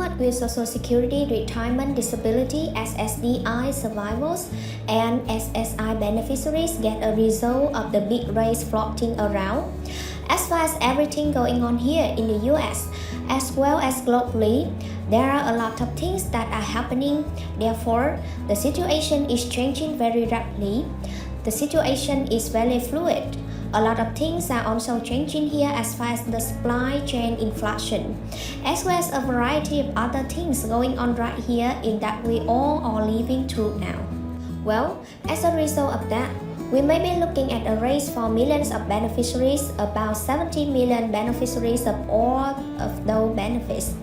covered with Social Security, Retirement, Disability, SSDI survivors, and SSI beneficiaries get a result of the big race floating around. As far as everything going on here in the US, as well as globally, there are a lot of things that are happening. Therefore, the situation is changing very rapidly. The situation is very fluid. A lot of things are also changing here as far as the supply chain inflation, as well as a variety of other things going on right here in that we all are living through now. Well, as a result of that, we may be looking at a race for millions of beneficiaries, about 70 million beneficiaries of all of those benefits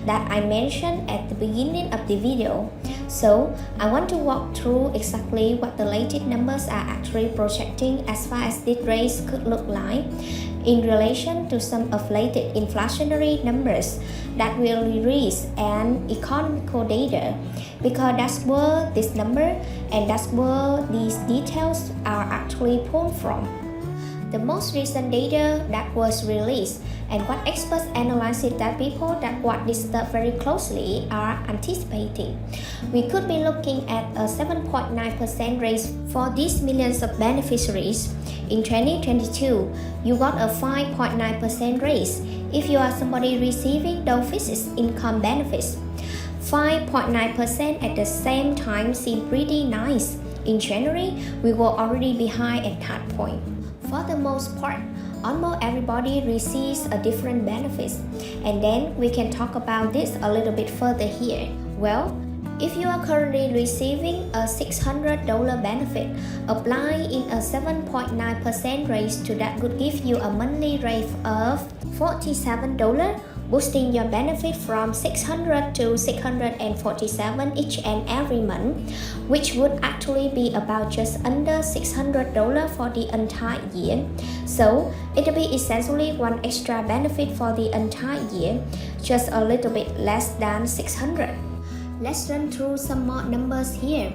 that I mentioned at the beginning of the video. So, I want to walk through exactly what the latest numbers are actually projecting as far as this race could look like in relation to some of latest inflationary numbers that will release and economical data, because that's where this number and that's where these details are actually pulled from. The most recent data that was released and what experts analyze it that people that watch this stuff very closely are anticipating. We could be looking at a 7.9% raise for these millions of beneficiaries. In 2022, you got a 5.9% raise if you are somebody receiving those fixed income benefits. 5.9% at the same time seemed pretty nice. In January, we were already behind at that point. For the most part, almost everybody receives a different benefits, and then we can talk about this a little bit further here. Well, if you are currently receiving a $600 benefit, applying in a 7.9% raise to that would give you a monthly rate of $47, boosting your benefit from $600 to $647 each and every month, which would actually be about just under $600 for the entire year. So it will be essentially one extra benefit for the entire year, just a little bit less than $600. Let's run through some more numbers here.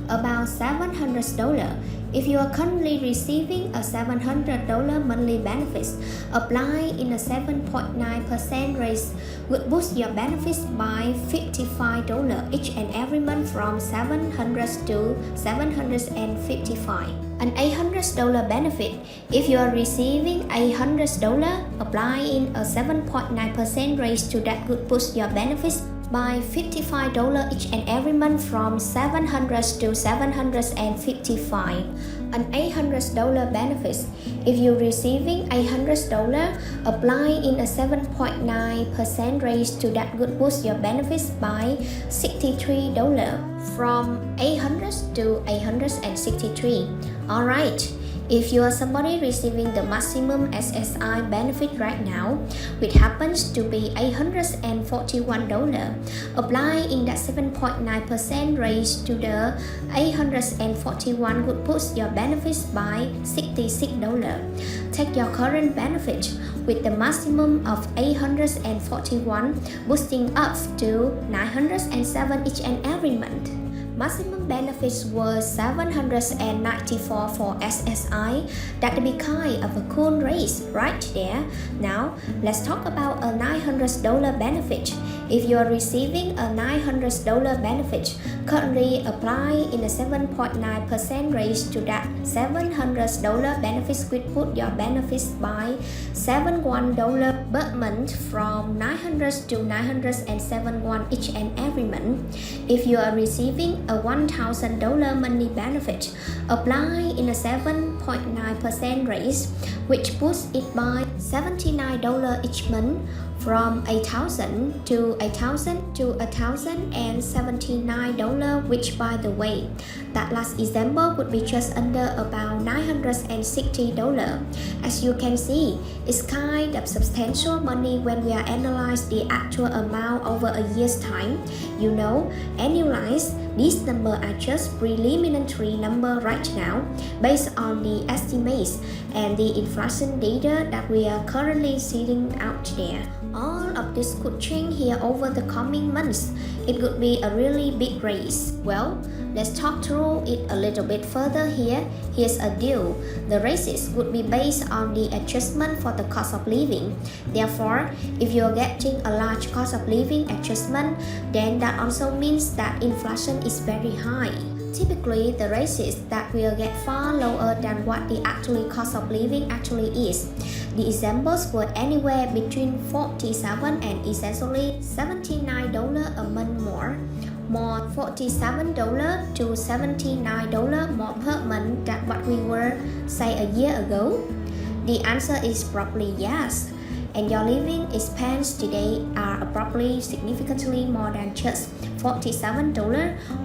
About $700. If you are currently receiving a $700 monthly benefits, applying in a 7.9% raise would boost your benefits by $55 each and every month from $700 to $755. An $800 benefit, if you are receiving $800, applying a 7.9% raise to that would boost your benefits by $55 each and every month from $700 to $755. An $800 benefits, if you're receiving $800, applying in a 7.9% raise to that would boost your benefits by $63 from $800 to $863. Alright. If you are somebody receiving the maximum SSI benefit right now, which happens to be $841, applying in that 7.9% raise to the $841 would boost your benefits by $66. Take your current benefit with the maximum of $841 boosting up to $907 each and every month. Maximum benefits were $794 for SSI. That'd be kind of a cool raise right there. Now, let's talk about a $900 benefit. If you are receiving a $900 benefit, currently apply in a 7.9% raise to that $700 benefits would put your benefits by $71 per month from $900 to $971 each and every month. If you are receiving a $1,000 monthly benefit, apply in a 7.9% raise, which boosts it by $79 each month from $8,000 to $1,000 to $1,079, which by the way, that last example would be just under about $960. As you can see, it's kind of substantial money when we are analyze the actual amount over a year's time. You know, annualize, these numbers are just preliminary number right now based on the estimates and the inflation data that we are currently seeing out there. All of this could change here over the coming months. It could be a really big race. Well, Let's talk through it a little bit further here. Here's a deal. The raises would be based on the adjustment for the cost of living. Therefore, if you're getting a large cost of living adjustment, then that also means that inflation is very high. Typically, the raises that will get far lower than what the actual cost of living actually is. The examples were anywhere between $47 and essentially $79 a month more $47 to $79 more per month than what we were, say, a year ago? The answer is probably yes. And your living expense today are probably significantly more than just $47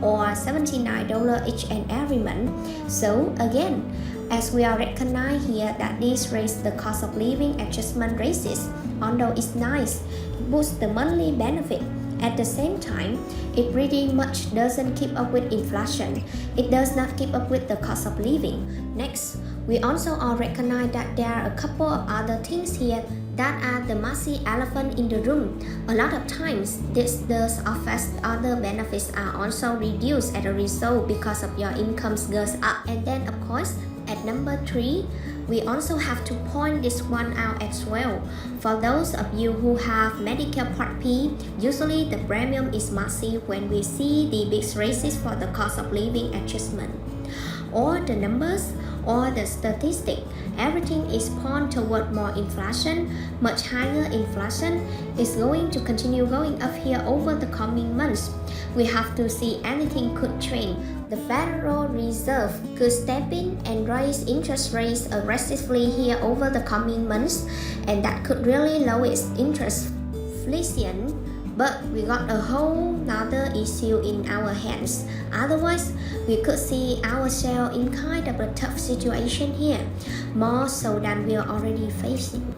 or $79 each and every month. So again, as we are recognized here that this raise the cost of living adjustment raises, although it's nice, it boosts the monthly benefit. At the same time, it pretty much doesn't keep up with inflation. It does not keep up with the cost of living. Next, we also all recognize that there are a couple of other things here that are the massive elephant in the room. A lot of times, this does affect other benefits are also reduced as a result because of your incomes goes up. And then of course, at number 3, we also have to point this one out as well. For those of you who have Medicare Part P, usually the premium is massive when we see the big raises for the cost of living adjustment. All the numbers, all the statistics, everything is pointing toward more inflation. Much higher inflation is going to continue going up here over the coming months. We have to see anything could change. The Federal Reserve could step in and raise interest rates aggressively here over the coming months, and that could really lower its interest inflation. But we got a whole nother issue in our hands. Otherwise, we could see ourselves in kind of a tough situation here, more so than we are already facing.